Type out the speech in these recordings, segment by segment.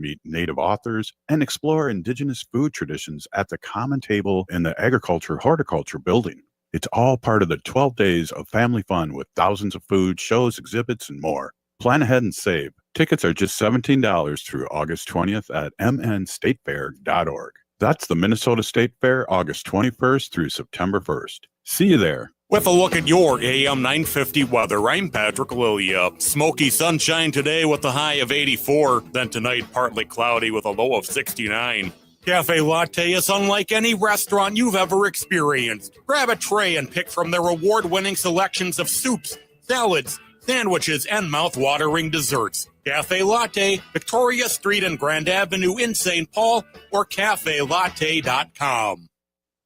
meet native authors, and explore indigenous food traditions at the common table in the Agriculture Horticulture building. It's all part of the 12 days of family fun with thousands of food, shows, exhibits, and more. Plan ahead and save. Tickets are just $17 through August 20th at mnstatefair.org. That's the Minnesota State Fair, August 21st through September 1st. See you there. With a look at your AM 950 weather, I'm Patrick Lilia. Smoky sunshine today with a high of 84. Then tonight, partly cloudy with a low of 69. Cafe Latte is unlike any restaurant you've ever experienced. Grab a tray and pick from their award-winning selections of soups, salads, sandwiches, and mouth-watering desserts. Cafe Latte, Victoria Street and Grand Avenue in St. Paul, or cafelatte.com.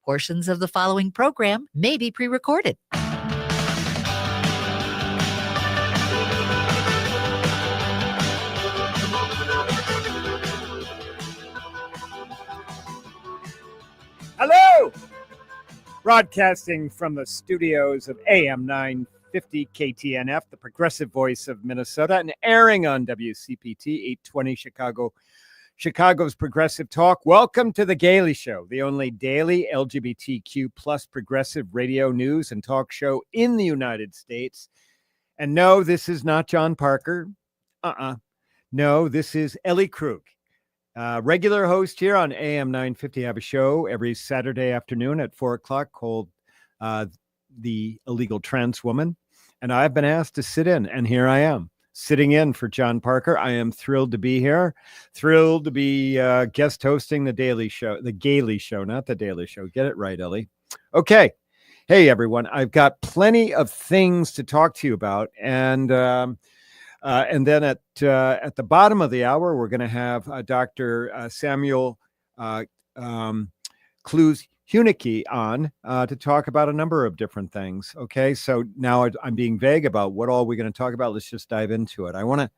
Portions of the following program may be pre-recorded. Hello! Broadcasting from the studios of AM 950 KTNF, the progressive voice of Minnesota, and airing on WCPT 820 Chicago, Chicago's Progressive Talk. Welcome to The Gailey Show, the only daily LGBTQ plus progressive radio news and talk show in the United States. And no, this is not John Parker. No, this is Ellie Krug. Regular host here on AM 950. I have a show every Saturday afternoon at 4 o'clock called The Illegal Trans Woman. And I've been asked to sit in, and here I am, sitting in for John Parker. I am thrilled to be here, thrilled to be guest hosting the Daily Show, the Gailey Show, not the Daily Show. Get it right, Ellie. Okay. Hey, everyone. I've got plenty of things to talk to you about. And then at the bottom of the hour, we're going to have Dr. Samuel Huneke on to talk about a number of different things. Okay, so now I'm being vague about what all we're going to talk about. Let's just dive into it. I want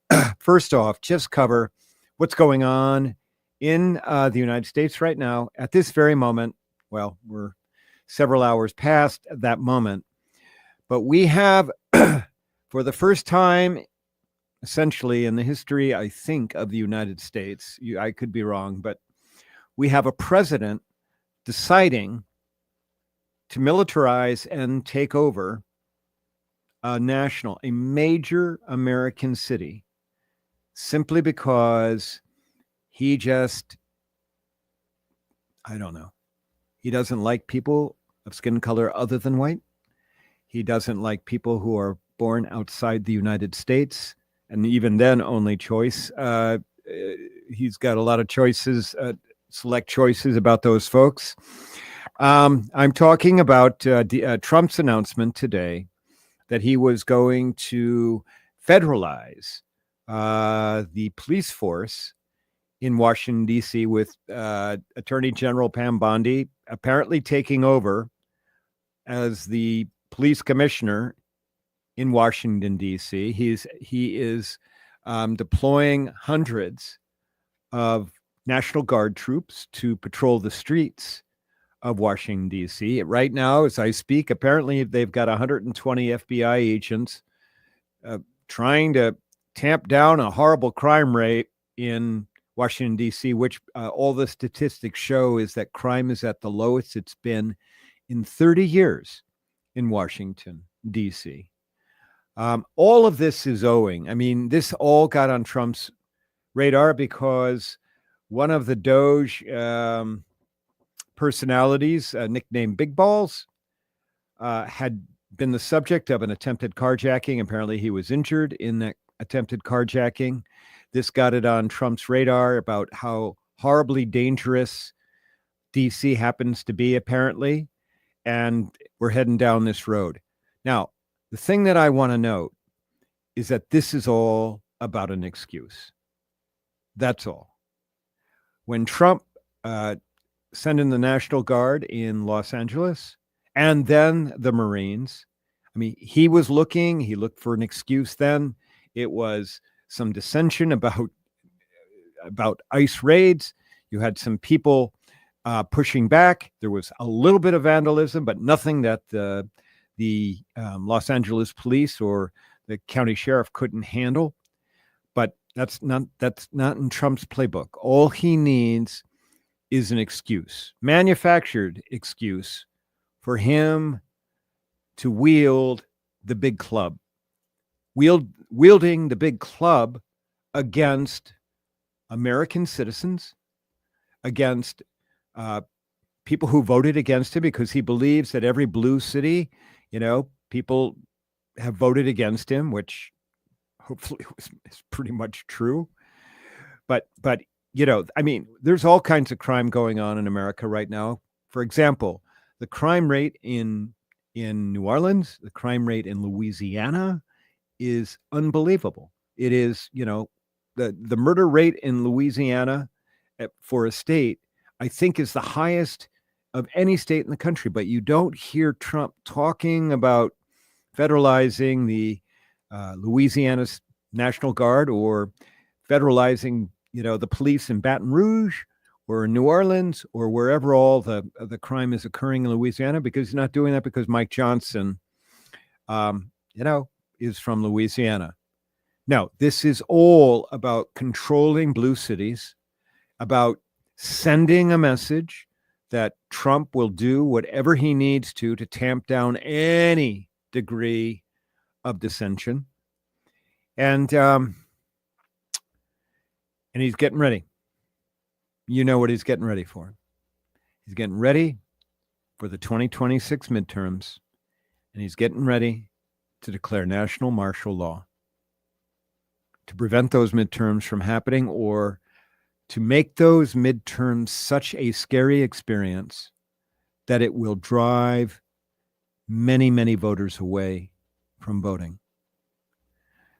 to, first off, just cover what's going on in the United States right now at this very moment. Well, we're several hours past that moment, but we have, for the first time, essentially in the history, I think, of the United States, I could be wrong, but we have a president deciding to militarize and take over a major American city, simply because he just, I don't know, he doesn't like people of skin color other than white. He doesn't like people who are born outside the United States, and even then, only choice. He's got a lot of choices, select choices about those folks. I'm talking about Trump's announcement today that he was going to federalize the police force in Washington, D.C., with Attorney General Pam Bondi apparently taking over as the police commissioner in Washington, D.C. He is deploying hundreds of National Guard troops to patrol the streets of Washington, D.C. Right now, as I speak, apparently they've got 120 FBI agents trying to tamp down a horrible crime rate in Washington, D.C., which all the statistics show is that crime is at the lowest it's been in 30 years in Washington, D.C. All of this is this all got on Trump's radar because one of the Doge personalities, nicknamed Big Balls, had been the subject of an attempted carjacking. Apparently he was injured in that attempted carjacking. This got it on Trump's radar about how horribly dangerous DC happens to be, apparently. And we're heading down this road. Now, the thing that I want to note is that this is all about an excuse. That's all. When Trump sent in the National Guard in Los Angeles and then the Marines, he looked for an excuse then. It was some dissension about ICE raids. You had some people pushing back. There was a little bit of vandalism, but nothing that the Los Angeles police or the county sheriff couldn't handle. But That's not in Trump's playbook. All he needs is an excuse, manufactured excuse, for him to wield the big club, wielding the big club against American citizens, against people who voted against him, because he believes that every blue city, people have voted against him, which hopefully is pretty much true. But there's all kinds of crime going on in America right now. For example, the crime rate in New Orleans, the crime rate in Louisiana is unbelievable. It is, the murder rate in Louisiana for a state, I think, is the highest of any state in the country. But you don't hear Trump talking about federalizing the Louisiana National Guard, or federalizing, the police in Baton Rouge or in New Orleans or wherever all the crime is occurring in Louisiana, because he's not doing that because Mike Johnson, is from Louisiana. No, this is all about controlling blue cities, about sending a message that Trump will do whatever he needs to tamp down any degree of dissension. And he's getting ready. You know what he's getting ready for. He's getting ready for the 2026 midterms, and he's getting ready to declare national martial law to prevent those midterms from happening, or to make those midterms such a scary experience that it will drive many, many voters away from voting.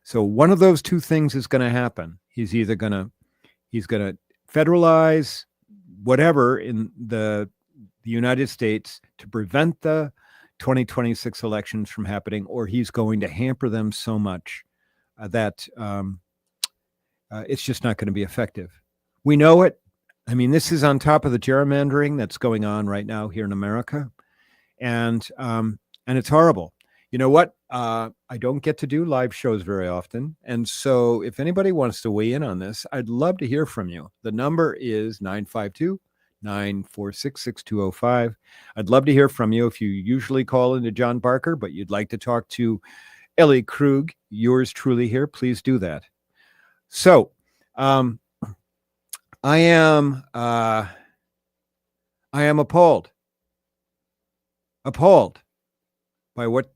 So one of those two things is going to happen. He's going to federalize whatever in the United States to prevent the 2026 elections from happening, or he's going to hamper them so much that it's just not going to be effective. We know it. I mean, this is on top of the gerrymandering that's going on right now here in America, and it's horrible. You know what? I don't get to do live shows very often, and so if anybody wants to weigh in on this, I'd love to hear from you. The number is 952-946-6205. I'd love to hear from you. If you usually call into John Barker, but you'd like to talk to Ellie Krug, yours truly here, please do that. So, I am appalled by what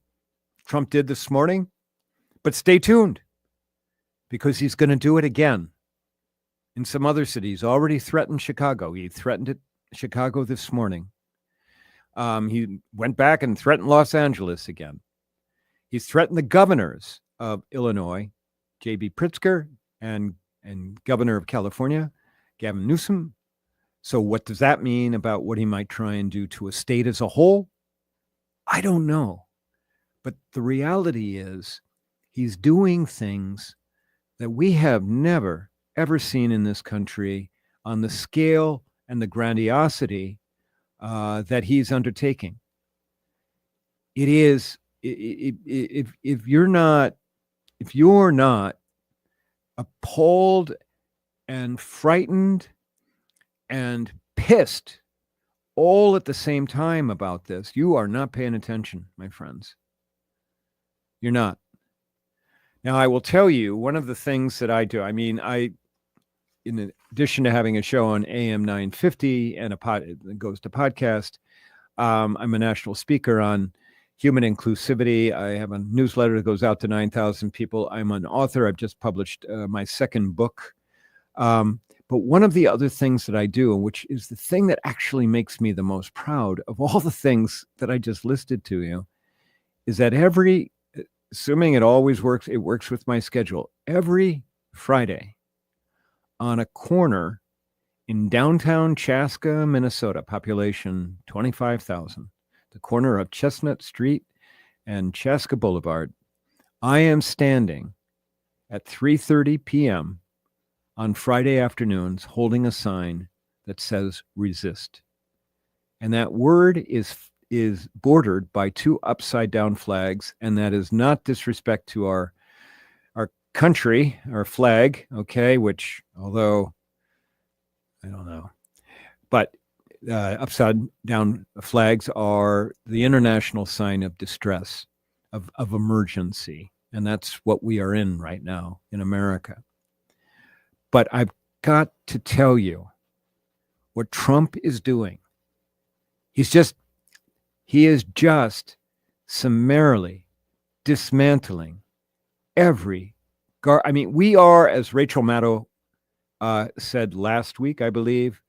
Trump did this morning, but stay tuned, because he's going to do it again in some other cities. Already threatened Chicago. He threatened Chicago this morning. He went back and threatened Los Angeles again. He's threatened the governors of Illinois, J.B. Pritzker, and governor of California, Gavin Newsom. So what does that mean about what he might try and do to a state as a whole? I don't know. But the reality is he's doing things that we have never, ever seen in this country on the scale and the grandiosity that he's undertaking. It is, if you're not appalled and frightened and pissed all at the same time about this, you are not paying attention, my friends. You're not. Now, I will tell you, one of the things that I do, in addition to having a show on AM 950 and that goes to podcast, I'm a national speaker on human inclusivity. I have a newsletter that goes out to 9,000 people. I'm an author. I've just published my second book. But one of the other things that I do, which is the thing that actually makes me the most proud of all the things that I just listed to you, is that assuming it always works, it works with my schedule, every Friday on a corner in downtown Chaska, Minnesota, population 25,000, the corner of Chestnut Street and Chaska Boulevard, I am standing at 3:30 p.m. on Friday afternoons holding a sign that says resist. And that word is bordered by two upside down flags, and that is not disrespect to our country or flag, okay, which, although I don't know, but upside down flags are the international sign of distress, of emergency. And that's what we are in right now in America. But I've got to tell you what Trump is doing. He is just summarily dismantling every we are, as Rachel Maddow said last week, I believe,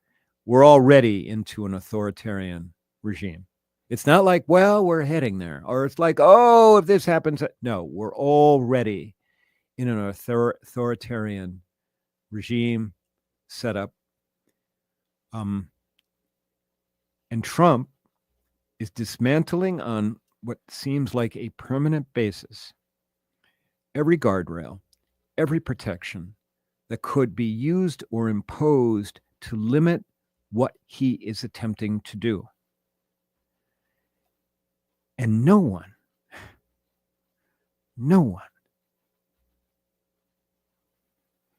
we're already into an authoritarian regime. It's not like, well, we're heading there, or it's like, oh, if this happens. No, we're already in an authoritarian regime setup. And Trump is dismantling on what seems like a permanent basis every guardrail, every protection that could be used or imposed to limit what he is attempting to do. And no one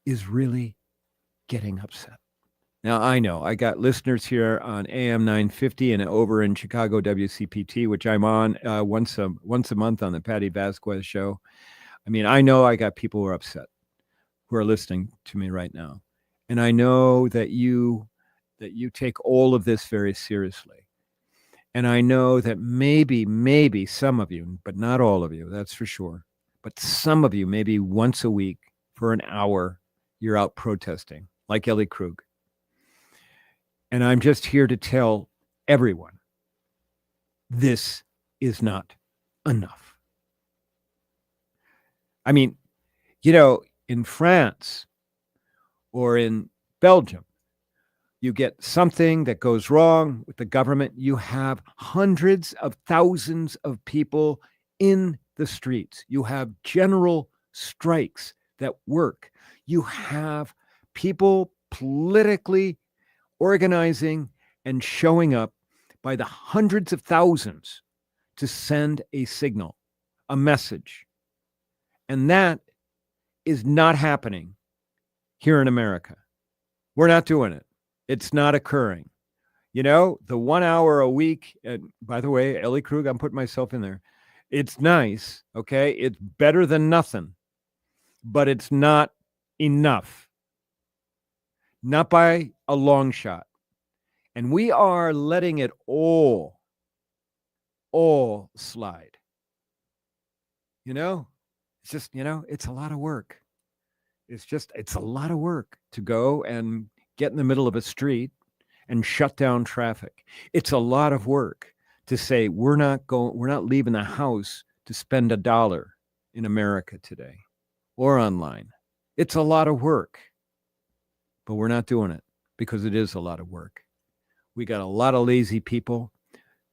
is really getting upset. Now, I know I got listeners here on AM 950 and over in Chicago WCPT, which I'm on once a month on the Patty Vasquez show. I mean, I know I got people who are upset, who are listening to me right now. And I know that you take all of this very seriously. And I know that maybe some of you, but not all of you, that's for sure. But some of you, maybe once a week for an hour, you're out protesting, like Ellie Krug. And I'm just here to tell everyone, this is not enough. I mean, in France or in Belgium, you get something that goes wrong with the government, you have hundreds of thousands of people in the streets. You have general strikes that work. You have people politically organizing and showing up by the hundreds of thousands to send a signal, a message. And that is not happening here in America. We're not doing it. It's not occurring. The 1 hour a week, and by the way, Ellie Krug, I'm putting myself in there. It's nice, okay? It's better than nothing, but it's not enough. Not by a long shot. And we are letting it all slide. It's just, it's a lot of work. It's a lot of work to go and get in the middle of a street and shut down traffic. It's a lot of work to say we're not leaving the house to spend $1 in America today or online. It's a lot of work, but we're not doing it because it is a lot of work. We got a lot of lazy people.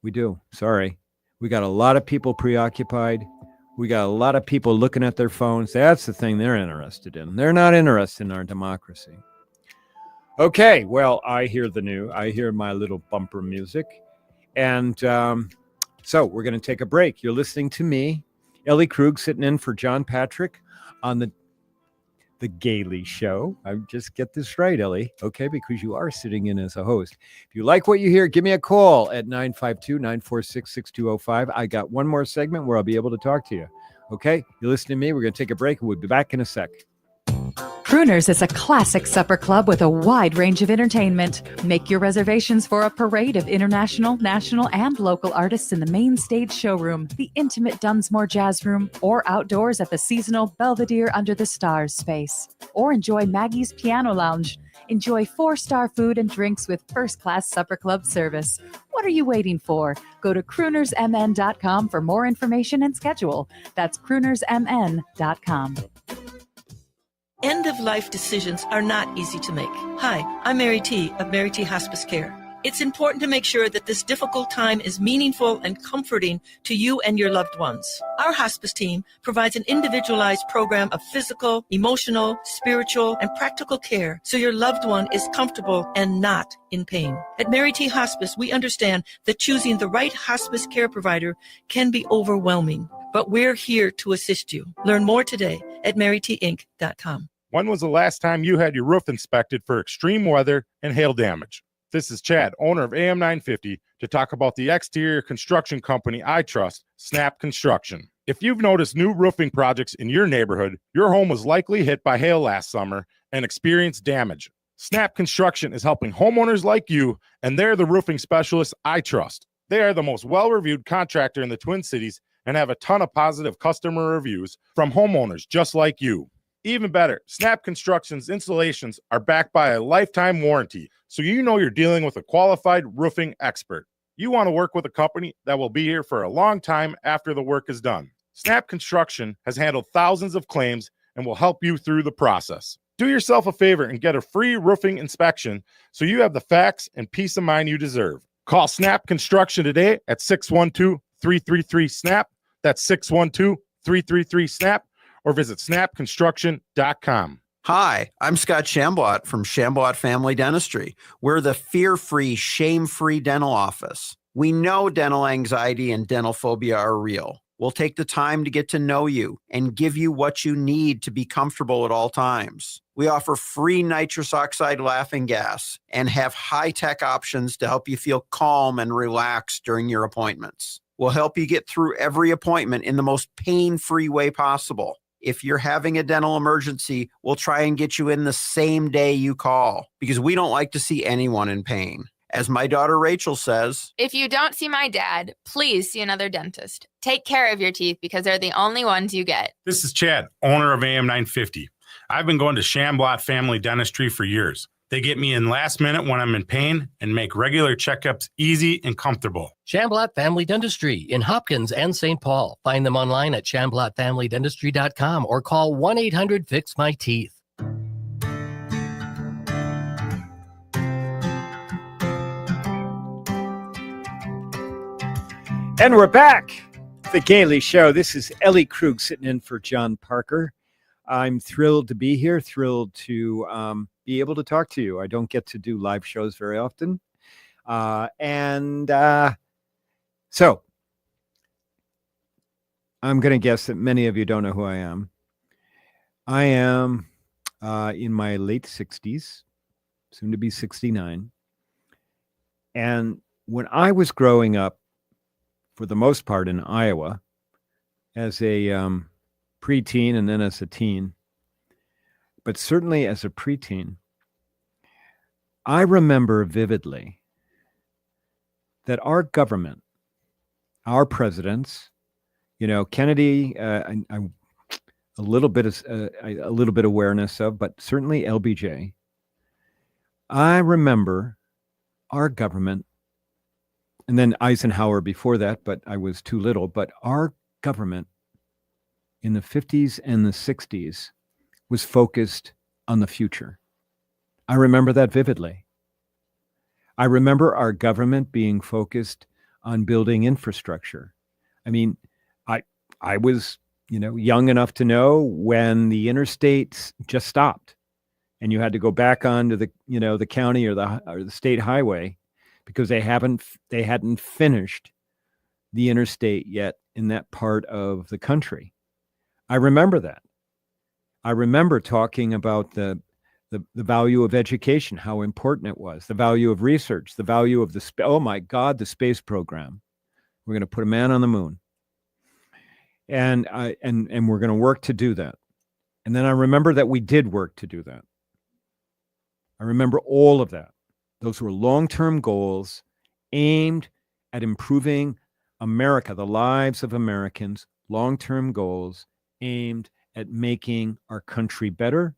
We do. Sorry. We got a lot of people preoccupied. We got a lot of people looking at their phones. That's the thing they're interested in. They're not interested in our democracy. Okay, well, I hear my little bumper music. And so we're going to take a break. You're listening to me, Ellie Krug, sitting in for John Patrick on the Gailey Show. I just get this right, Ellie, okay, because you are sitting in as a host. If you like what you hear, give me a call at 952-946-6205. I got one more segment where I'll be able to talk to you. Okay, you're listening to me. We're going to take a break, and we'll be back in a sec. Crooners is a classic supper club with a wide range of entertainment. Make your reservations for a parade of international, national, and local artists in the main stage showroom, the intimate Dunsmore Jazz Room, or outdoors at the seasonal Belvedere Under the Stars space. Or enjoy Maggie's Piano Lounge. Enjoy 4-star food and drinks with first-class supper club service. What are you waiting for? Go to croonersmn.com for more information and schedule. That's croonersmn.com. End-of-life decisions are not easy to make. Hi, I'm Mary T. of Mary T. Hospice Care. It's important to make sure that this difficult time is meaningful and comforting to you and your loved ones. Our hospice team provides an individualized program of physical, emotional, spiritual, and practical care so your loved one is comfortable and not in pain. At Mary T. Hospice, we understand that choosing the right hospice care provider can be overwhelming, but we're here to assist you. Learn more today at marytinc.com. When was the last time you had your roof inspected for extreme weather and hail damage? This is Chad, owner of AM 950, to talk about the exterior construction company I trust, Snap Construction. If you've noticed new roofing projects in your neighborhood, your home was likely hit by hail last summer and experienced damage. Snap Construction is helping homeowners like you, and they're the roofing specialists I trust. They are the most well-reviewed contractor in the Twin Cities and have a ton of positive customer reviews from homeowners just like you. Even better, Snap Construction's installations are backed by a lifetime warranty, so you know you're dealing with a qualified roofing expert. You want to work with a company that will be here for a long time after the work is done. Snap Construction has handled thousands of claims and will help you through the process. Do yourself a favor and get a free roofing inspection so you have the facts and peace of mind you deserve. Call Snap Construction today at 612-333-SNAP. That's 612-333-SNAP. Or visit snapconstruction.com. Hi, I'm Scott Shamblat from Shamblat Family Dentistry. We're the fear-free, shame-free dental office. We know dental anxiety and dental phobia are real. We'll take the time to get to know you and give you what you need to be comfortable at all times. We offer free nitrous oxide laughing gas and have high-tech options to help you feel calm and relaxed during your appointments. We'll help you get through every appointment in the most pain-free way possible. If you're having a dental emergency, we'll try and get you in the same day you call because we don't like to see anyone in pain. As my daughter Rachel says, if you don't see my dad, please see another dentist. Take care of your teeth because they're the only ones you get. This is Chad, owner of AM 950. I've been going to Shamblat Family Dentistry for years. They get me in last minute when I'm in pain and make regular checkups easy and comfortable. Shamblat Family Dentistry in Hopkins and St. Paul. Find them online at shamblatfamilydentistry.com or call 1-800-FIX-MY-TEETH. And we're back. The Gailey Show. This is Ellie Krug sitting in for John Parker. I'm thrilled to be here, thrilled to be able to talk to you. I don't get to do live shows very often. So I'm going to guess that many of you don't know who I am. I am in my late 60s, soon to be 69. And when I was growing up, for the most part in Iowa, as a preteen and then as a teen, but certainly as a preteen, I remember vividly that our government, our presidents, Kennedy, a little bit awareness of, but certainly LBJ. I remember our government, and then Eisenhower before that, but I was too little. But our government in the 50s and the 60s was focused on the future. I remember that vividly. I remember our government being focused on building infrastructure. I mean, I was, young enough to know when the interstates just stopped and you had to go back onto the, the county or the state highway because they hadn't finished the interstate yet in that part of the country. I remember that. I remember talking about the value of education, how important it was, the value of research, the value of the space program. We're going to put a man on the moon. And we're going to work to do that. And then I remember that we did work to do that. I remember all of that. Those were long-term goals aimed at improving America, the lives of Americans, long-term goals aimed at making our country better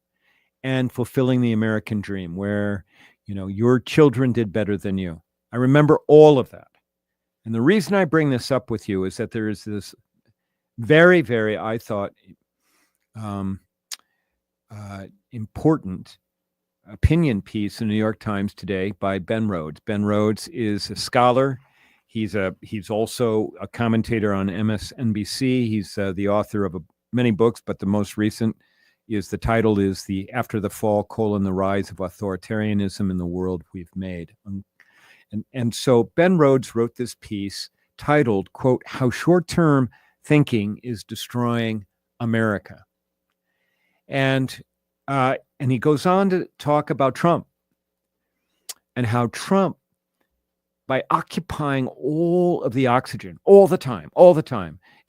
and fulfilling the American dream where, your children did better than you. I remember all of that. And the reason I bring this up with you is that there is this very, very, I thought, important opinion piece in the New York Times today by Ben Rhodes. Ben Rhodes is a scholar. He's also a commentator on MSNBC. He's the author of many books, but the most recent is the title is the After the Fall: the Rise of Authoritarianism in the World We've Made. And so Ben Rhodes wrote this piece titled, quote, How Short-Term Thinking is Destroying America. And he goes on to talk about Trump and how Trump, by occupying all of the oxygen all the time,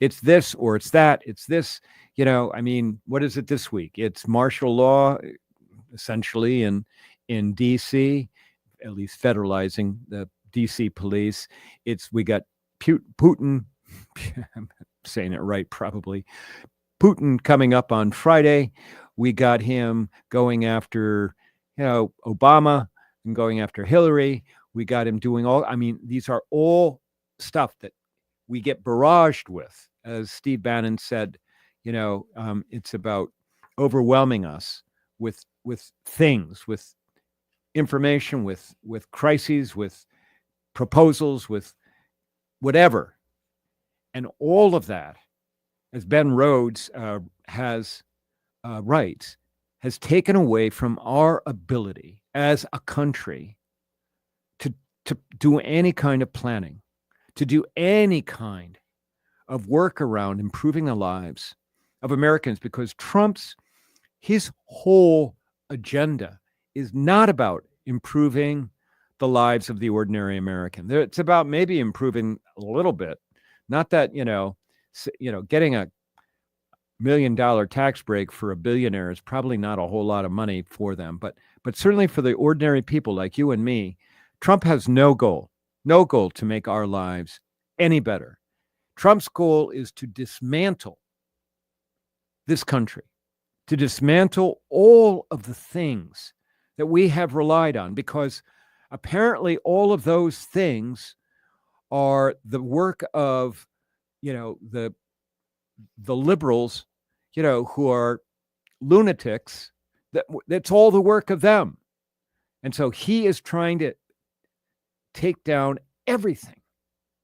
it's this or it's that, it's this, I mean, what is it this week? It's martial law, essentially, in DC, at least federalizing the DC police. We got Putin, I'm saying it right, probably. Putin coming up on Friday. We got him going after, Obama and going after Hillary. We got him doing these are all stuff that we get barraged with. As Steve Bannon said, it's about overwhelming us with things, with information, with crises, with proposals, with whatever. And all of that, as Ben Rhodes writes, has taken away from our ability as a country to do any kind of planning, to do any kind of work around improving the lives of Americans, because his whole agenda is not about improving the lives of the ordinary American. It's about maybe improving a little bit, not that, getting a $1 million tax break for a billionaire is probably not a whole lot of money for them, but certainly for the ordinary people like you and me, Trump has no goal to make our lives any better. Trump's goal is to dismantle this country, to dismantle all of the things that we have relied on, because apparently all of those things are the work of, the liberals, who are lunatics. That's all the work of them. And so he is trying to take down everything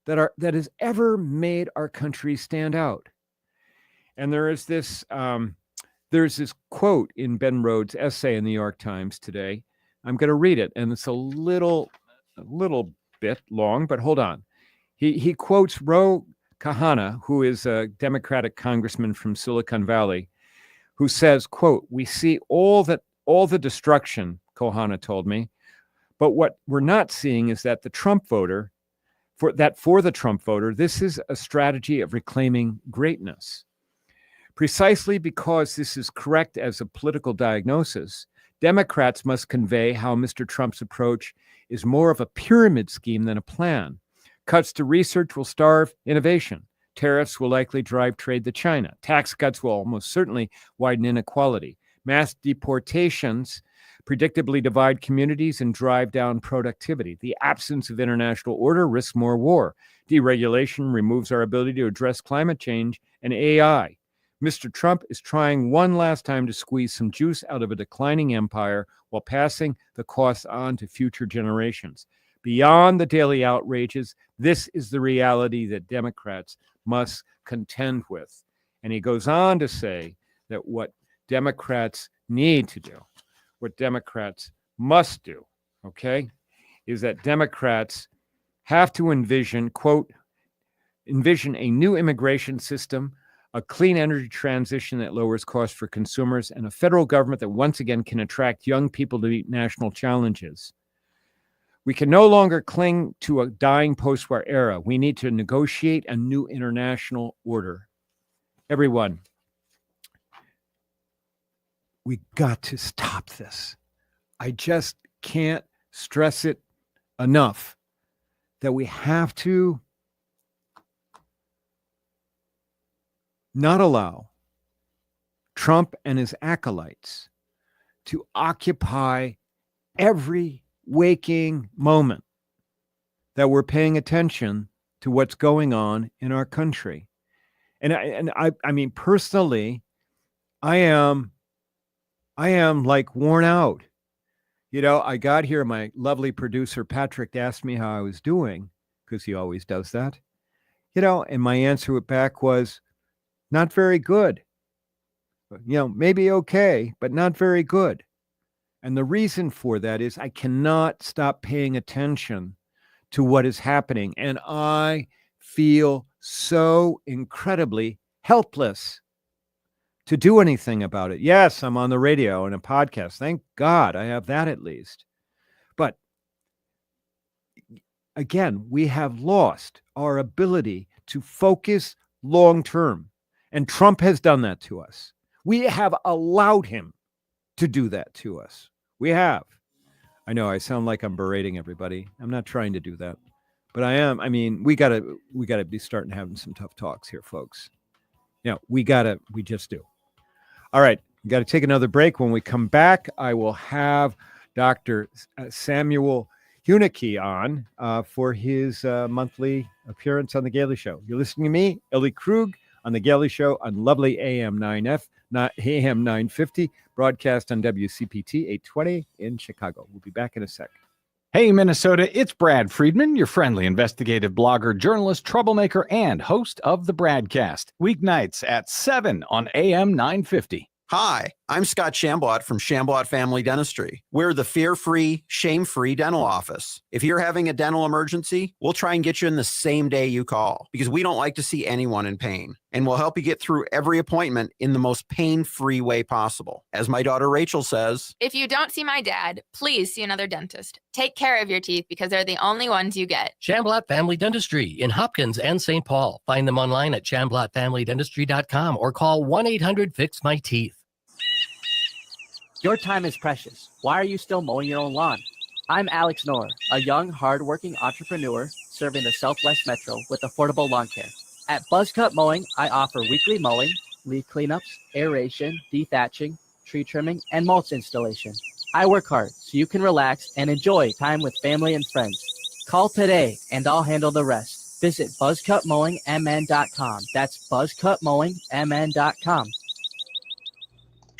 that has ever made our country stand out. And there's this quote in Ben Rhodes' essay in the New York Times today. I'm going to read it, and it's a little bit long, but hold on. He quotes Ro Khanna, who is a Democratic congressman from Silicon Valley, who says, quote, "We see all the destruction," Khanna told me, "but what we're not seeing is that the Trump voter, for the Trump voter, this is a strategy of reclaiming greatness. Precisely because this is correct as a political diagnosis, Democrats must convey how Mr. Trump's approach is more of a pyramid scheme than a plan. Cuts to research will starve innovation. Tariffs will likely drive trade to China. Tax cuts will almost certainly widen inequality. Mass deportations predictably divide communities and drive down productivity. The absence of international order risks more war. Deregulation removes our ability to address climate change and AI. Mr. Trump is trying one last time to squeeze some juice out of a declining empire while passing the costs on to future generations. Beyond the daily outrages, this is the reality that Democrats must contend with." And he goes on to say that what Democrats need to do, what Democrats must do, is that Democrats have to envision a new immigration system, a clean energy transition that lowers costs for consumers, and a federal government that once again can attract young people to meet national challenges. We can no longer cling to a dying post-war era. We need to negotiate a new international order. Everyone, we got to stop this. I just can't stress it enough that we have to not allow Trump and his acolytes to occupy every waking moment that we're paying attention to what's going on in our country. And I mean, personally, I am like worn out. I got here, my lovely producer, Patrick, asked me how I was doing, because he always does that, and my answer back was not very good. Maybe okay, but not very good. And the reason for that is I cannot stop paying attention to what is happening. And I feel so incredibly helpless. to do anything about it. Yes, I'm on the radio and a podcast. Thank God I have that at least. But again, we have lost our ability to focus long term. And Trump has done that to us. We have allowed him to do that to us. We have. I know I sound like I'm berating everybody. I'm not trying to do that. But I am. I mean, we gotta be starting having some tough talks here, folks. We just do. All right. We got to take another break. When we come back, I will have Dr. Samuel Huneke on for his monthly appearance on The Gailey Show. You're listening to me, Ellie Krug, on The Gailey Show on lovely AM 9F, not AM 950, broadcast on WCPT 820 in Chicago. We'll be back in a sec. Hey, Minnesota, it's Brad Friedman, your friendly investigative blogger, journalist, troublemaker, and host of the Bradcast. Weeknights at 7 on AM 950. Hi, I'm Scott Shambot from Shambot Family Dentistry. We're the fear-free, shame-free dental office. If you're having a dental emergency, we'll try and get you in the same day you call because we don't like to see anyone in pain. And we'll help you get through every appointment in the most pain-free way possible. As my daughter Rachel says, If you don't see my dad, please see another dentist. Take care of your teeth because they're the only ones you get. Shamblat Family Dentistry in Hopkins and St. Paul. Find them online at shamblatfamilydentistry.com or call 1-800-FIX-MY-TEETH. Your time is precious. Why are you still mowing your own lawn? I'm Alex Knorr, a young, hardworking entrepreneur serving the Southwest Metro with affordable lawn care. At Buzzcut Mowing, I offer weekly mowing, leaf cleanups, aeration, dethatching, tree trimming, and mulch installation. I work hard so you can relax and enjoy time with family and friends. Call today and I'll handle the rest. Visit buzzcutmowingmn.com. That's buzzcutmowingmn.com.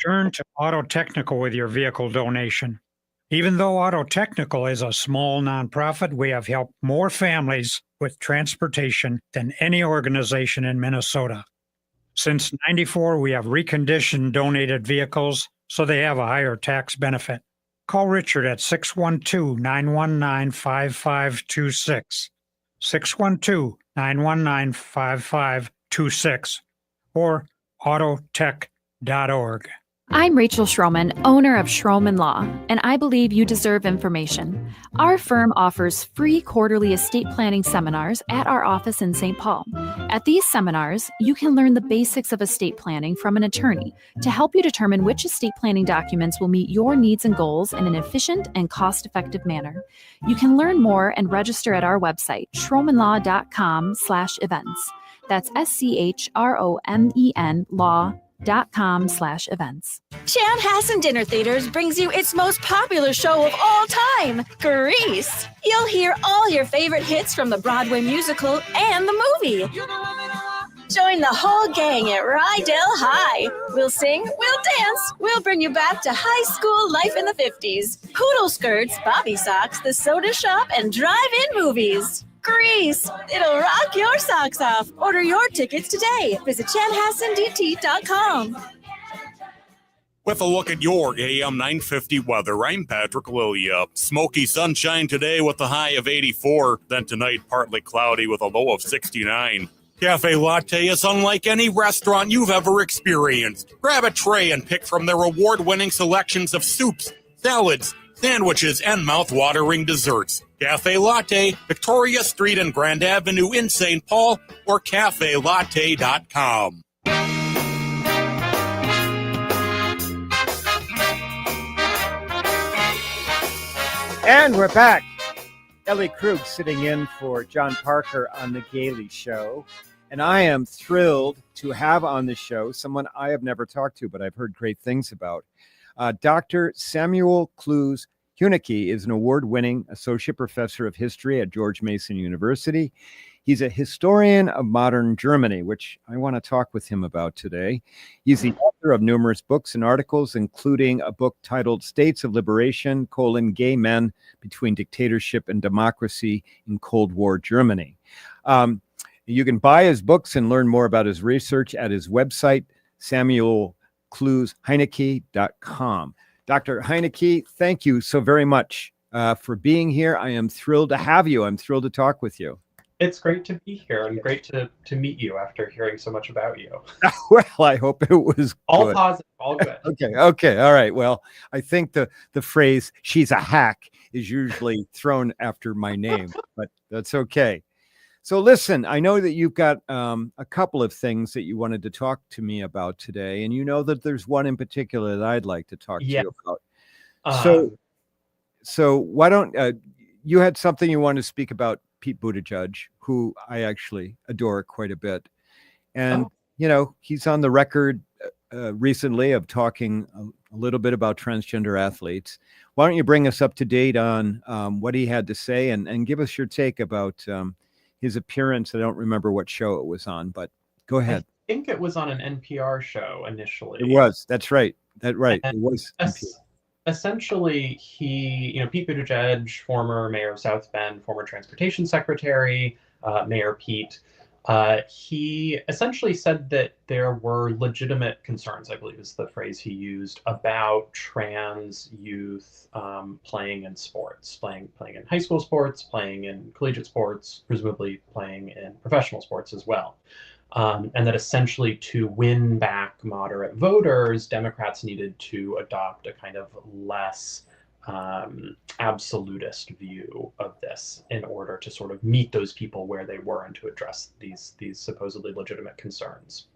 Turn to Auto Technical with your vehicle donation. Even though Auto Technical is a small nonprofit, we have helped more families with transportation than any organization in Minnesota. Since '94, we have reconditioned donated vehicles so they have a higher tax benefit. Call Richard at 612-919-5526, 612-919-5526, or autotech.org. I'm Rachel Schroman, owner of Schroman Law, and I believe you deserve information. Our firm offers free quarterly estate planning seminars at our office in St. Paul. At these seminars, you can learn the basics of estate planning from an attorney to help you determine which estate planning documents will meet your needs and goals in an efficient and cost-effective manner. You can learn more and register at our website, schromenlaw.com/events. That's SCHROMEN law.com/events. Chanhassen Dinner Theaters brings you its most popular show of all time, Grease. You'll hear all your favorite hits from the Broadway musical and the movie. Join the whole gang at Rydell High. We'll sing, we'll dance, we'll bring you back to high school life in the 50s. Poodle skirts, bobby socks, the soda shop, and drive-in movies. Grease. It'll rock your socks off. Order your tickets today. Visit chanhassendt.com. With a look at your AM 950 weather, I'm Patrick Lilia. Smoky sunshine today with a high of 84. Then tonight, partly cloudy with a low of 69. Cafe Latte is unlike any restaurant you've ever experienced. Grab a tray and pick from their award-winning selections of soups, salads, sandwiches, and mouth-watering desserts. Cafe Latte, Victoria Street and Grand Avenue in St. Paul, or cafelatte.com. And we're back. Ellie Krug sitting in for John Parker on The Gailey Show. And I am thrilled to have on the show someone I have never talked to, but I've heard great things about. Dr. Samuel Kluz Huneke is an award-winning associate professor of history at George Mason University. He's a historian of modern Germany, which I want to talk with him about today. He's the author of numerous books and articles, including a book titled States of Liberation, Gay Men Between Dictatorship and Democracy in Cold War Germany. You can buy his books and learn more about his research at his website, samuelkluzheineke.com. Dr. Huneke, thank you so very much for being here. I am thrilled to have you. I'm thrilled to talk with you. It's great to be here and great to meet you after hearing so much about you. Well, I hope it was All good. positive, all good. Okay, all right. Well, I think the phrase "she's a hack" is usually thrown after my name, but that's okay. So listen, I know that you've got a couple of things that you wanted to talk to me about today, and you know that there's one in particular that I'd like to talk to you about. So why don't you had something you wanted to speak about Pete Buttigieg, who I actually adore quite a bit, and he's on the record recently of talking a little bit about transgender athletes. Why don't you bring us up to date on what he had to say and give us your take about his appearance? I don't remember what show it was on, but go ahead. I think it was on an NPR show initially. It was. That's right. It was. Essentially, Pete Buttigieg, former mayor of South Bend, former transportation secretary, Mayor Pete, he essentially said that there were legitimate concerns, I believe is the phrase he used, about trans youth playing in sports, playing in high school sports, playing in collegiate sports, presumably playing in professional sports as well. And that essentially to win back moderate voters, Democrats needed to adopt a kind of less absolutist view of this in order to sort of meet those people where they were and to address these supposedly legitimate concerns.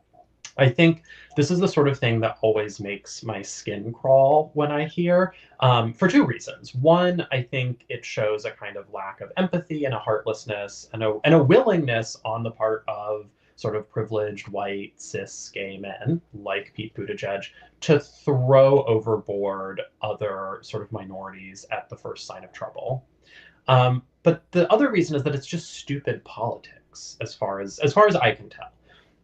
I think this is the sort of thing that always makes my skin crawl when I hear, for two reasons. One, I think it shows a kind of lack of empathy and a heartlessness and a willingness on the part of sort of privileged white cis gay men like Pete Buttigieg to throw overboard other sort of minorities at the first sign of trouble. But the other reason is that it's just stupid politics, as far as I can tell.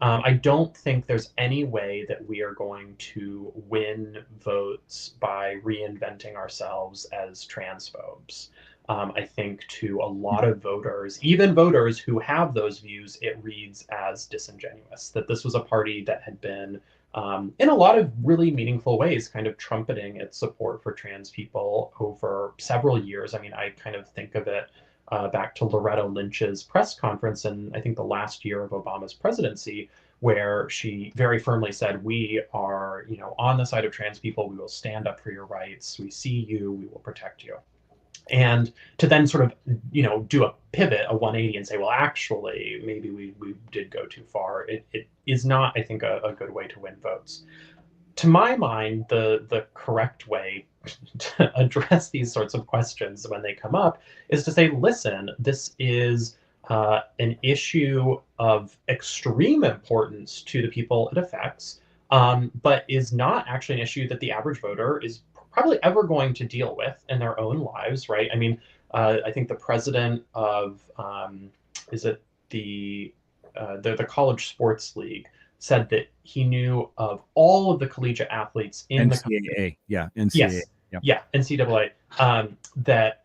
I don't think there's any way that we are going to win votes by reinventing ourselves as transphobes. I think to a lot of voters, even voters who have those views, it reads as disingenuous, that this was a party that had been, in a lot of really meaningful ways, kind of trumpeting its support for trans people over several years. I mean, I kind of think of it back to Loretta Lynch's press conference in, I think, the last year of Obama's presidency, where she very firmly said, we are, on the side of trans people. We will stand up for your rights. We see you. We will protect you. And to then sort of, do a pivot, a 180 and say, well, actually, maybe we did go too far. It is not, I think, a good way to win votes. To my mind, the correct way to address these sorts of questions when they come up is to say, listen, this is an issue of extreme importance to the people it affects, but is not actually an issue that the average voter is probably ever going to deal with in their own lives, right? I mean, I think the president of, is it the College Sports League, said that he knew of all of the collegiate athletes in the country. NCAA. NCAA, that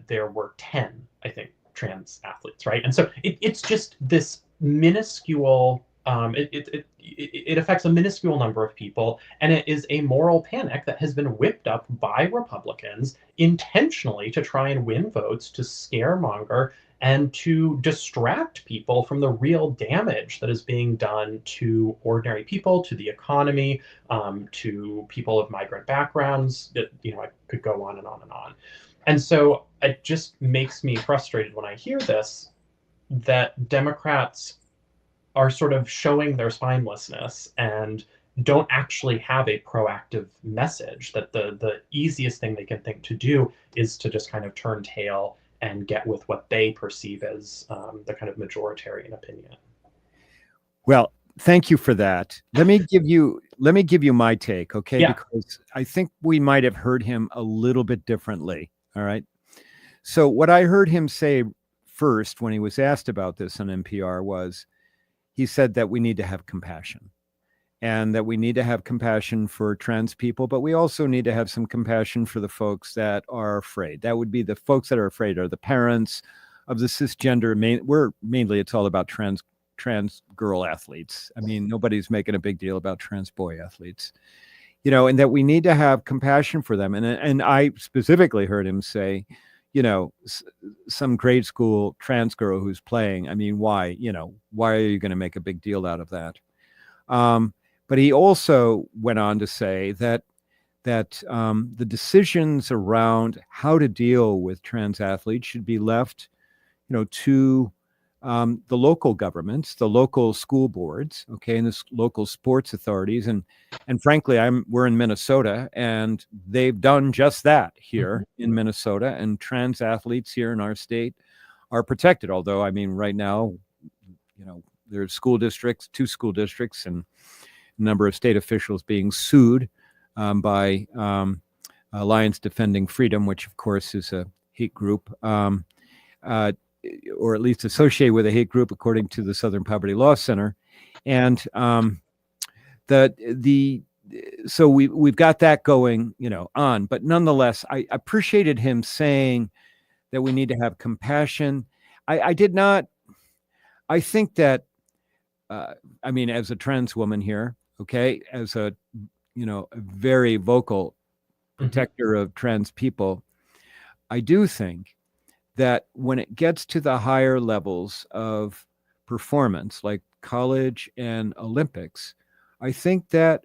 there were 10, I think, trans athletes, right? And so it's just this minuscule, it affects a minuscule number of people, and it is a moral panic that has been whipped up by Republicans intentionally to try and win votes, to scaremonger, and to distract people from the real damage that is being done to ordinary people, to the economy, to people of migrant backgrounds. That, I could go on and on and on. And so it just makes me frustrated when I hear this, that Democrats are sort of showing their spinelessness and don't actually have a proactive message, that the easiest thing they can think to do is to just kind of turn tail and get with what they perceive as the kind of majoritarian opinion. Well, thank you for that. Let me give you my take, okay? Yeah. Because I think we might have heard him a little bit differently. All right. So what I heard him say first when he was asked about this on NPR was, he said that we need to have compassion, and that we need to have compassion for trans people, but we also need to have some compassion for the folks that are afraid. That would be the folks that are afraid are the parents of the cisgender. Mainly it's all about trans girl athletes. I mean, nobody's making a big deal about trans boy athletes, and that we need to have compassion for them. And I specifically heard him say, some grade school trans girl who's playing. I mean, why? Why are you going to make a big deal out of that? But he also went on to say that the decisions around how to deal with trans athletes should be left, to the local governments, the local school boards, okay, and the local sports authorities, and frankly, we're in Minnesota, and they've done just that here in Minnesota, and trans athletes here in our state are protected. Although, I mean, right now, there's two school districts, and a number of state officials being sued by Alliance Defending Freedom, which of course is a hate group. Or at least associated with a hate group, according to the Southern Poverty Law Center, and so we've got that going, on. But nonetheless, I appreciated him saying that we need to have compassion. I did not. I think that, I mean, as a trans woman here, okay, as a a very vocal protector of trans people, I do think that when it gets to the higher levels of performance, like college and Olympics, I think that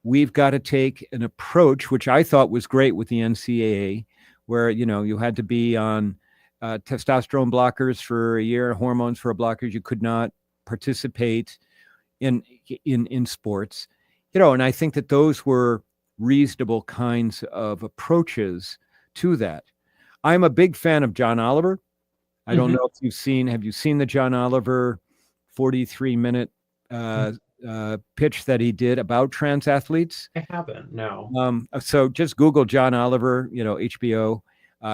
we've got to take an approach, which I thought was great with the NCAA, where, you had to be on testosterone blockers for a year, hormones for blockers. You could not participate in sports, and I think that those were reasonable kinds of approaches to that. I'm a big fan of John Oliver. I don't know if have you seen the John Oliver 43-minute pitch that he did about trans athletes? I haven't, no. So just Google John Oliver, HBO,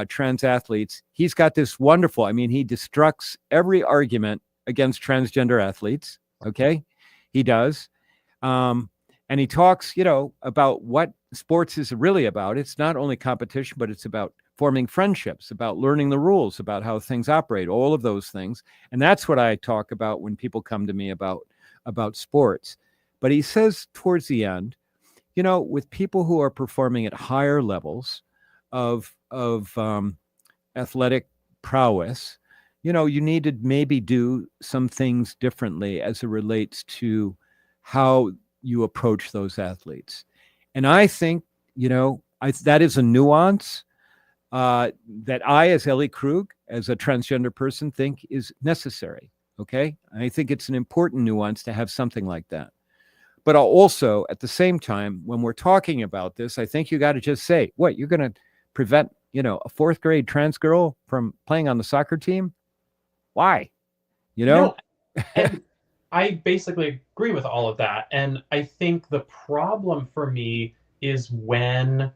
trans athletes. He's got this wonderful, I mean, he destructs every argument against transgender athletes. Okay. He does. And he talks, about what sports is really about. It's not only competition, but it's about forming friendships, about learning the rules, about how things operate, all of those things. And that's what I talk about when people come to me about sports. But he says towards the end, with people who are performing at higher levels of athletic prowess, you need to maybe do some things differently as it relates to how you approach those athletes. And I think, that is a nuance that I, as Ellie Krug, as a transgender person, think is necessary. Okay. I think it's an important nuance to have something like that. But also, at the same time, when we're talking about this, I think you got to just say, what, you're going to prevent, a fourth grade trans girl from playing on the soccer team? Why? And I basically agree with all of that. And I think the problem for me is when,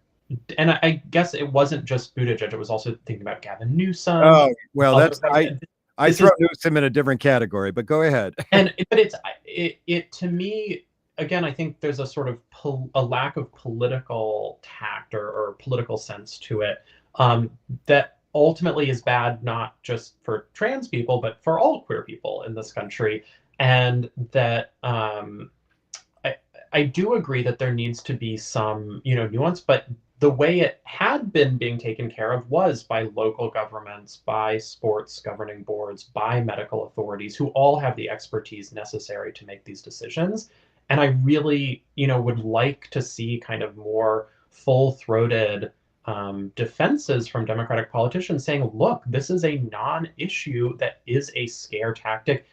and I guess it wasn't just Buttigieg, it was also thinking about Gavin Newsom. Oh, well, I throw Newsom in a different category, but go ahead. But it to me, again, I think there's a sort of a lack of political tact or political sense to it that ultimately is bad, not just for trans people, but for all queer people in this country. And that I do agree that there needs to be some, nuance, but the way it had been being taken care of was by local governments, by sports governing boards, by medical authorities who all have the expertise necessary to make these decisions. And I really, would like to see kind of more full-throated defenses from Democratic politicians saying, look, this is a non-issue that is a scare tactic.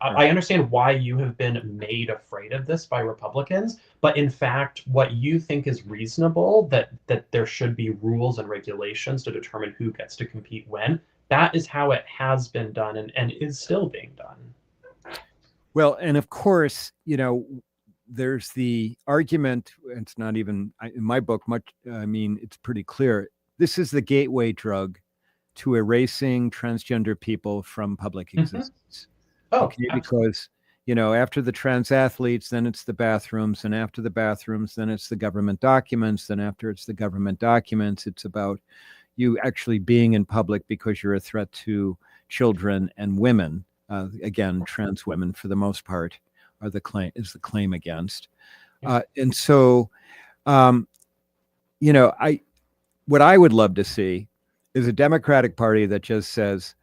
I understand why you have been made afraid of this by Republicans, but in fact, what you think is reasonable, that there should be rules and regulations to determine who gets to compete when, that is how it has been done and is still being done. Well, and of course, there's the argument, it's not even in my book much, I mean, it's pretty clear. This is the gateway drug to erasing transgender people from public existence. Okay, because, after the trans athletes, then it's the bathrooms, and after the bathrooms, then it's the government documents. Then after it's the government documents, it's about you actually being in public because you're a threat to children and women. Again, trans women, for the most part, is the claim against. And so, what I would love to see is a Democratic Party that just says,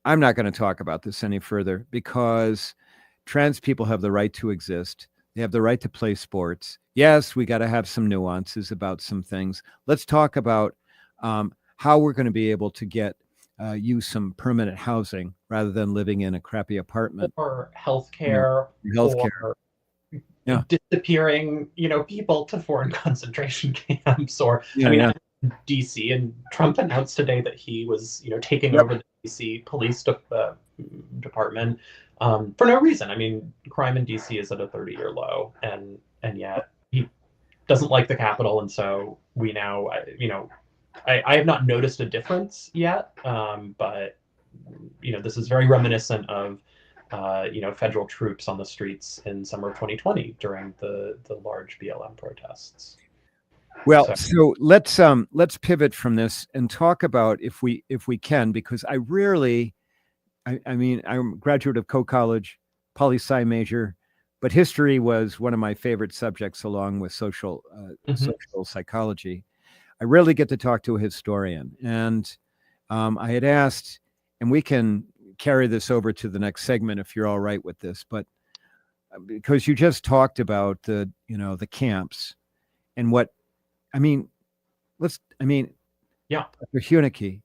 I'm not going to talk about this any further because trans people have the right to exist. They have the right to play sports. Yes, we got to have some nuances about some things. Let's talk about how we're going to be able to get you some permanent housing rather than living in a crappy apartment. Or healthcare, or disappearing, people to foreign concentration camps, or DC, and Trump announced today that he was, taking over the DC police department for no reason. I mean, crime in DC is at a 30-year low, and yet he doesn't like the Capitol, and so we now, I have not noticed a difference yet, but this is very reminiscent of federal troops on the streets in summer of 2020 during the large BLM protests. Well, so let's pivot from this and talk about, if we can, because I mean, I'm a graduate of Coe College, poli-sci major, but history was one of my favorite subjects along with social psychology. I rarely get to talk to a historian, and I had asked, and we can carry this over to the next segment if you're all right with this, but because you just talked about the camps and what, Dr. Huneke,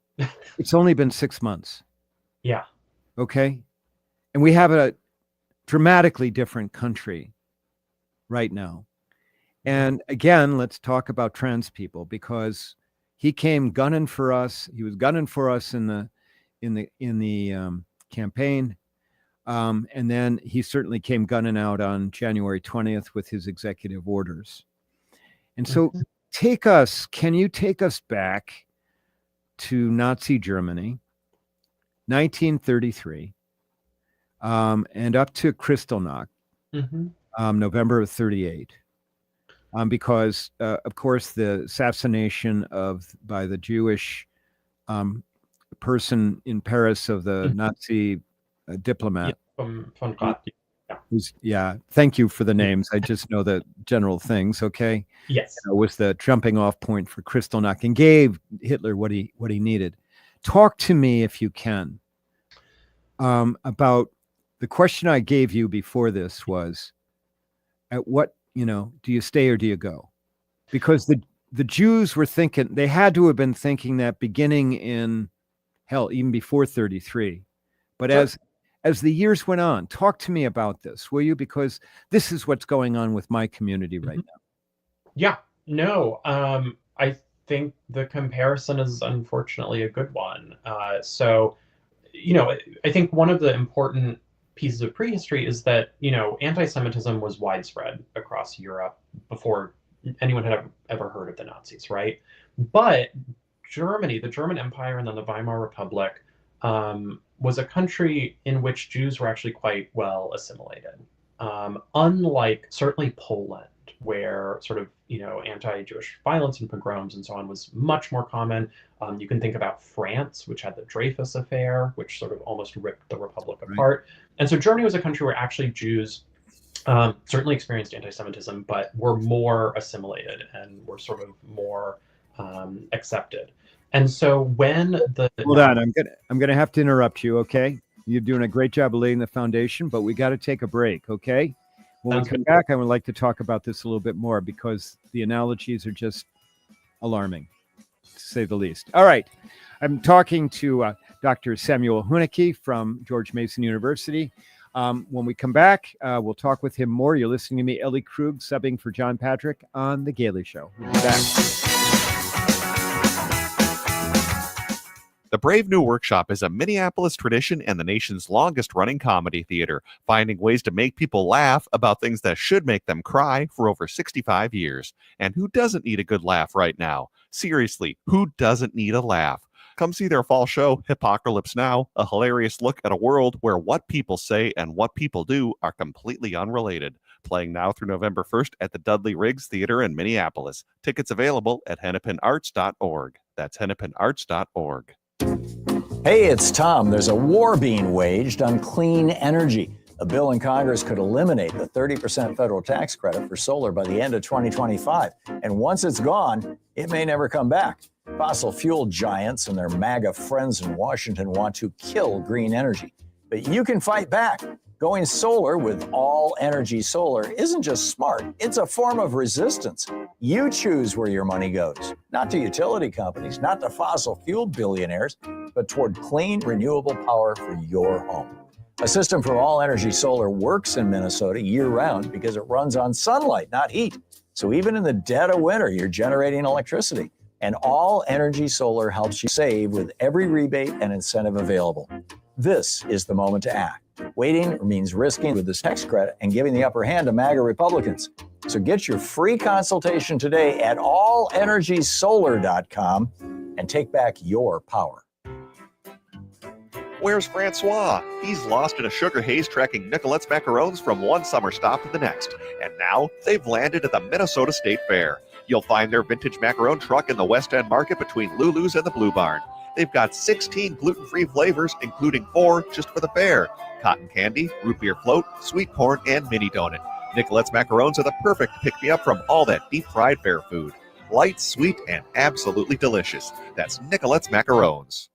it's only been 6 months. Yeah. Okay. And we have a dramatically different country right now. And again, let's talk about trans people, because he came gunning for us. He was gunning for us in the campaign. And then he certainly came gunning out on January 20th with his executive orders. And so can you take us back to Nazi Germany, 1933, and up to Kristallnacht, November of 1938. Because, of course, the assassination by the Jewish person in Paris of the Nazi diplomat. Thank you for the names. I just know the general things. Okay. Yes. Was the jumping off point for Kristallnacht and gave Hitler what he needed. Talk to me, if you can, about the question I gave you before this was, at what, do you stay or do you go? Because the Jews were thinking, they had to have been thinking that beginning in, hell, even before 1933. But as the years went on, talk to me about this, will you? Because this is what's going on with my community right now. Yeah, no, I think the comparison is unfortunately a good one. I think one of the important pieces of prehistory is that, anti-Semitism was widespread across Europe before anyone had ever heard of the Nazis, right? But Germany, the German Empire, and then the Weimar Republic, was a country in which Jews were actually quite well assimilated. Unlike certainly Poland, where sort of, anti-Jewish violence and pogroms and so on was much more common. You can think about France, which had the Dreyfus Affair, which sort of almost ripped the Republic apart. And so Germany was a country where actually Jews certainly experienced anti-Semitism, but were more assimilated and were sort of more accepted. And so when hold on, I'm gonna have to interrupt you. Okay, you're doing a great job of laying the foundation, but we got to take a break. Okay, when we come back, I would like to talk about this a little bit more because the analogies are just alarming, to say the least. All right, I'm talking to Dr. Samuel Huneke from George Mason University. When we come back, we'll talk with him more. You're listening to me, Ellie Krug, subbing for John Patrick on The Gailey Show. We'll be back. The Brave New Workshop is a Minneapolis tradition and the nation's longest-running comedy theater, finding ways to make people laugh about things that should make them cry for over 65 years. And who doesn't need a good laugh right now? Seriously, who doesn't need a laugh? Come see their fall show, Hippocalypse Now, a hilarious look at a world where what people say and what people do are completely unrelated. Playing now through November 1st at the Dudley Riggs Theater in Minneapolis. Tickets available at hennepinarts.org. That's hennepinarts.org. Hey, it's Tom. There's a war being waged on clean energy. A bill in Congress could eliminate the 30% federal tax credit for solar by the end of 2025. And once it's gone, it may never come back. Fossil fuel giants and their MAGA friends in Washington want to kill green energy. But you can fight back. Going solar with All Energy Solar isn't just smart, it's a form of resistance. You choose where your money goes, not to utility companies, not to fossil fuel billionaires, but toward clean, renewable power for your home. A system from All Energy Solar works in Minnesota year-round because it runs on sunlight, not heat. So even in the dead of winter, you're generating electricity. And All Energy Solar helps you save with every rebate and incentive available. This is the moment to act. Waiting means risking with this tax credit and giving the upper hand to MAGA Republicans. So get your free consultation today at allenergysolar.com and take back your power. Where's Francois? He's lost in a sugar haze tracking Nicolette's macarons from one summer stop to the next. And now they've landed at the Minnesota State Fair. You'll find their vintage macaron truck in the West End Market between Lulu's and the Blue Barn. They've got 16 gluten-free flavors, including 4 just for the fair. Cotton candy, root beer float, sweet corn, and mini donut. Nicolette's macarons are the perfect pick-me-up from all that deep-fried fair food. Light, sweet, and absolutely delicious. That's Nicolette's macarons.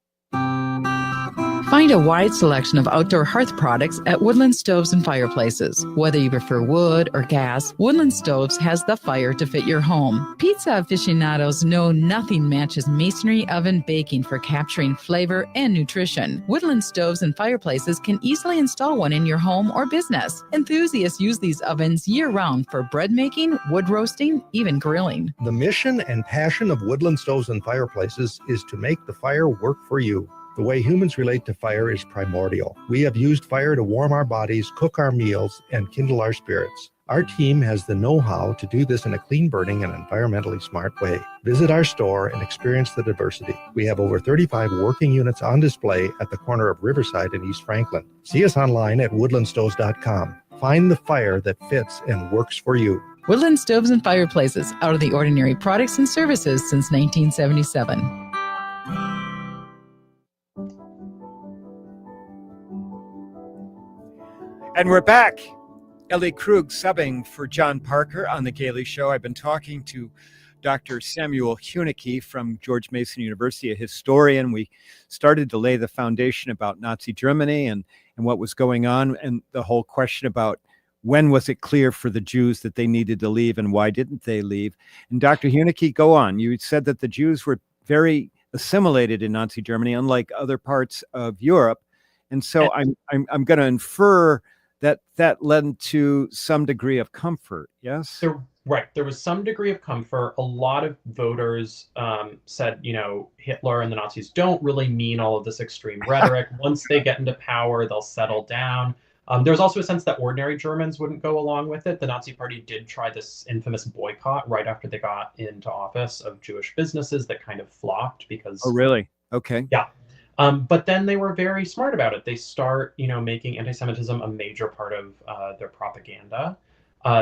Find a wide selection of outdoor hearth products at Woodland Stoves and Fireplaces. Whether you prefer wood or gas, Woodland Stoves has the fire to fit your home. Pizza aficionados know nothing matches masonry oven baking for capturing flavor and nutrition. Woodland Stoves and Fireplaces can easily install one in your home or business. Enthusiasts use these ovens year-round for bread making, wood roasting, even grilling. The mission and passion of Woodland Stoves and Fireplaces is to make the fire work for you. The way humans relate to fire is primordial. We have used fire to warm our bodies, cook our meals, and kindle our spirits. Our team has the know-how to do this in a clean-burning and environmentally smart way. Visit our store and experience the diversity. We have over 35 working units on display at the corner of Riverside and East Franklin. See us online at woodlandstoves.com. Find the fire that fits and works for you. Woodland Stoves and Fireplaces, out of the ordinary products and services since 1977. And we're back. Ellie Krug subbing for John Parker on The Gailey Show. I've been talking to Dr. Samuel Huneke from George Mason University, a historian. We started to lay the foundation about Nazi Germany and what was going on, and the whole question about when was it clear for the Jews that they needed to leave and why didn't they leave? And Dr. Huneke, go on. You said that the Jews were very assimilated in Nazi Germany, unlike other parts of Europe. And so I'm going to infer that led to some degree of comfort, yes? Right. There was some degree of comfort. A lot of voters said, Hitler and the Nazis don't really mean all of this extreme rhetoric. Once they get into power, they'll settle down. There was also a sense that ordinary Germans wouldn't go along with it. The Nazi Party did try this infamous boycott right after they got into office of Jewish businesses that kind of flopped because... Oh, really? Okay. Yeah. But then they were very smart about it. They start, making anti-Semitism a major part of their propaganda.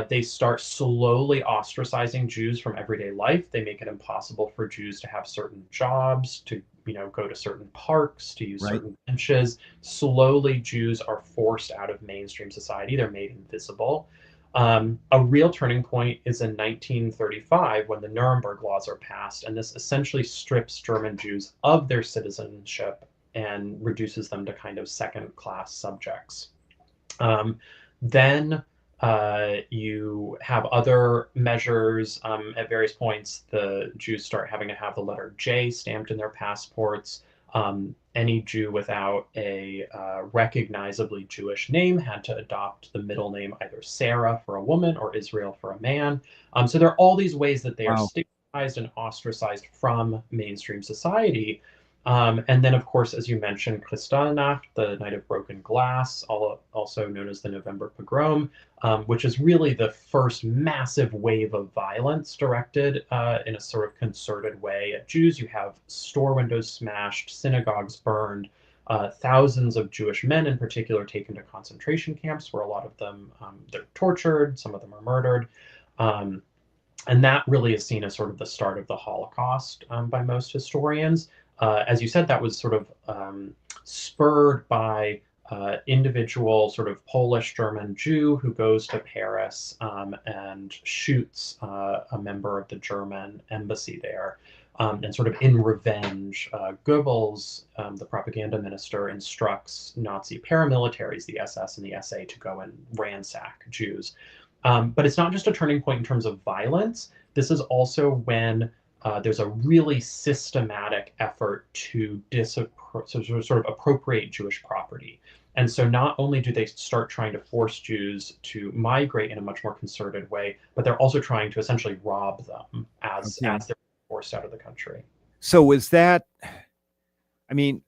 They start slowly ostracizing Jews from everyday life. They make it impossible for Jews to have certain jobs, to, go to certain parks, to use certain benches. Slowly, Jews are forced out of mainstream society. They're made invisible. A real turning point is in 1935 when the Nuremberg laws are passed, and this essentially strips German Jews of their citizenship and reduces them to kind of second-class subjects. Then you have other measures. At various points, the Jews start having to have the letter J stamped in their passports. Any Jew without a recognizably Jewish name had to adopt the middle name either Sarah for a woman or Israel for a man. So there are all these ways that they are stigmatized and ostracized from mainstream society. And then, of course, as you mentioned, Kristallnacht, the Night of Broken Glass, also known as the November Pogrom, which is really the first massive wave of violence directed in a sort of concerted way at Jews. You have store windows smashed, synagogues burned, thousands of Jewish men in particular taken to concentration camps where a lot of them, they're tortured, some of them are murdered. And that really is seen as sort of the start of the Holocaust by most historians. As you said, that was sort of spurred by individual sort of Polish German Jew who goes to Paris and shoots a member of the German embassy there. And sort of in revenge, Goebbels, the propaganda minister, instructs Nazi paramilitaries, the SS and the SA, to go and ransack Jews. But it's not just a turning point in terms of violence. This is also when there's a really systematic effort to sort of appropriate Jewish property. And so not only do they start trying to force Jews to migrate in a much more concerted way, but they're also trying to essentially rob them as they're forced out of the country. So was that, I mean,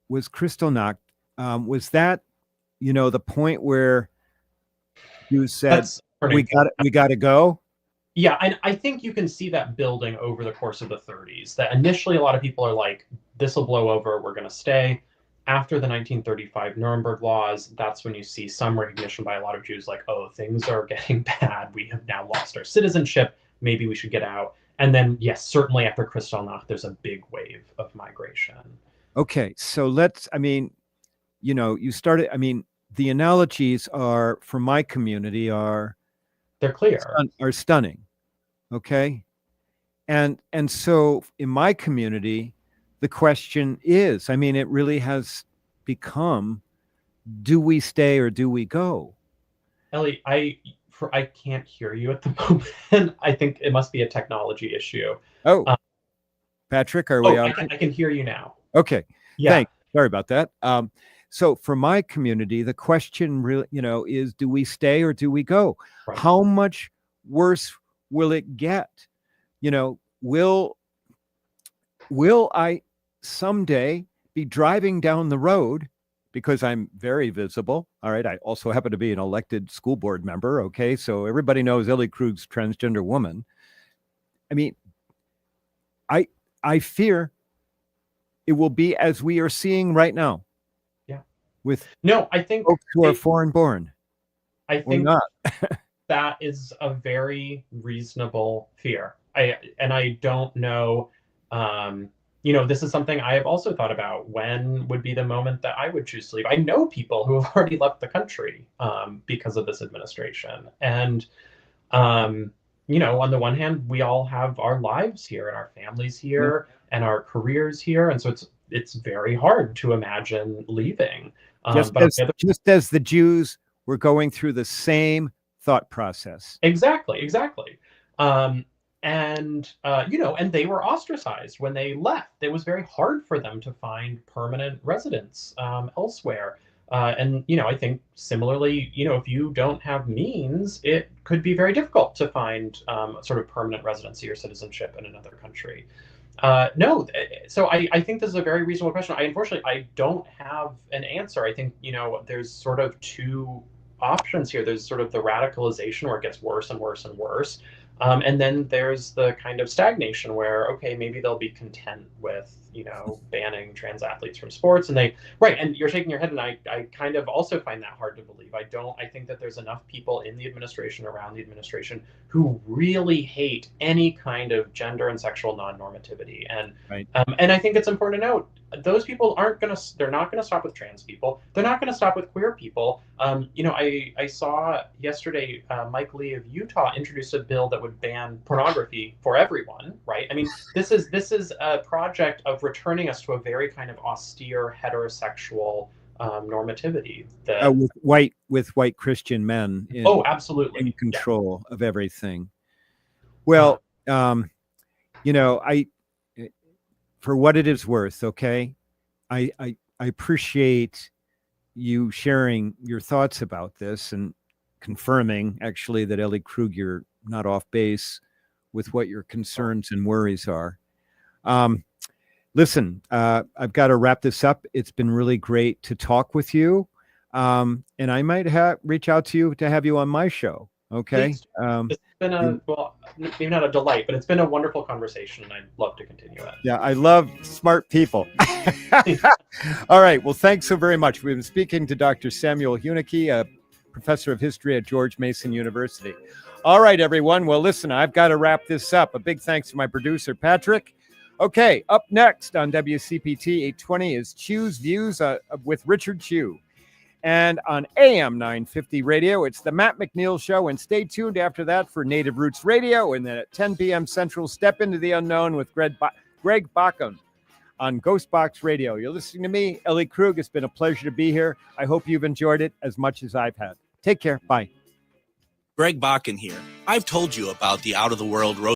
was Kristallnacht, was that, the point where you said, we got to go? Yeah, and I think you can see that building over the course of the 30s, that initially a lot of people are like, this will blow over, we're going to stay. After the 1935 Nuremberg laws, that's when you see some recognition by a lot of Jews like, oh, things are getting bad. We have now lost our citizenship. Maybe we should get out. And then, yes, certainly after Kristallnacht, there's a big wave of migration. Okay, so you started, the analogies are, for my community, they're clear, are stunning. Okay. And so in my community, the question is, it really has become, do we stay or do we go? Ellie, I can't hear you at the moment. I think it must be a technology issue. Oh, Patrick, are we on? I can hear you now. Okay. Yeah. Thanks. Sorry about that. So for my community, the question really, is, do we stay or do we go? Right. How much worse will it get? Will I someday be driving down the road, because I'm very visible? All right. I also happen to be an elected school board member. Okay. So everybody knows Ellie Krug's transgender woman. I fear it will be as we are seeing right now. With I think folks who are foreign born. I think not. That is a very reasonable fear. I don't know. This is something I have also thought about. When would be the moment that I would choose to leave? I know people who have already left the country because of this administration. And on the one hand, we all have our lives here and our families here and our careers here, and so it's very hard to imagine leaving. Just as the Jews were going through the same thought process. Exactly. And they were ostracized when they left. It was very hard for them to find permanent residence elsewhere. I think similarly, if you don't have means, it could be very difficult to find sort of permanent residency or citizenship in another country. So I think this is a very reasonable question. I don't have an answer. I think, there's sort of two options here. There's sort of the radicalization where it gets worse and worse and worse. And then there's the kind of stagnation where, okay, maybe they'll be content with, banning trans athletes from sports. And and you're shaking your head. And I kind of also find that hard to believe. I think that there's enough people in the administration, around the administration, who really hate any kind of gender and sexual non-normativity. And, and I think it's important to note, those people they're not going to stop with trans people. They're not going to stop with queer people. I saw yesterday, Mike Lee of Utah introduced a bill that would ban pornography for everyone, right? This is a project of returning us to a very kind of austere heterosexual normativity that with white Christian men absolutely in control of everything. Well, for what it is worth, okay, I appreciate you sharing your thoughts about this and confirming actually that Ellie Krug, you're not off base with what your concerns and worries are. Listen, I've got to wrap this up. It's been really great to talk with you. And I might reach out to you to have you on my show. Okay. It's been maybe not a delight, but it's been a wonderful conversation, and I'd love to continue it. Yeah, I love smart people. All right. Well, thanks so very much. We've been speaking to Dr. Samuel Huneke, a professor of history at George Mason University. All right, everyone. Well, listen, I've got to wrap this up. A big thanks to my producer, Patrick. Okay, up next on WCPT 820 is Chew's Views with Richard Chew. And on AM 950 radio, it's the Matt McNeil Show. And stay tuned after that for Native Roots Radio. And then at 10 p.m. Central, Step into the Unknown with Greg Bacham on Ghost Box Radio. You're listening to me, Ellie Krug. It's been a pleasure to be here. I hope you've enjoyed it as much as I've had. Take care. Bye. Greg Bakken here. I've told you about the out-of-the-world road